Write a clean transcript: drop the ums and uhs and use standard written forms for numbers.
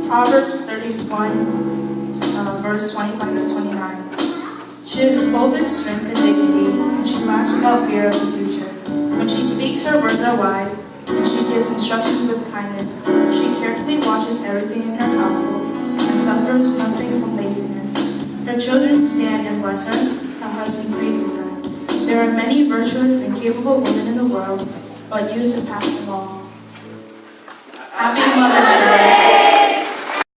Proverbs 31, verse 25 to 29. She is clothed in strength and dignity, and she laughs without fear of the future. When she speaks, her words are wise, and she gives instructions with kindness. She carefully watches everything in her household, and suffers nothing from laziness. Her children stand and bless her, her husband praises her. There are many virtuous and capable women in the world, but you surpass them all. Happy Mother's Day!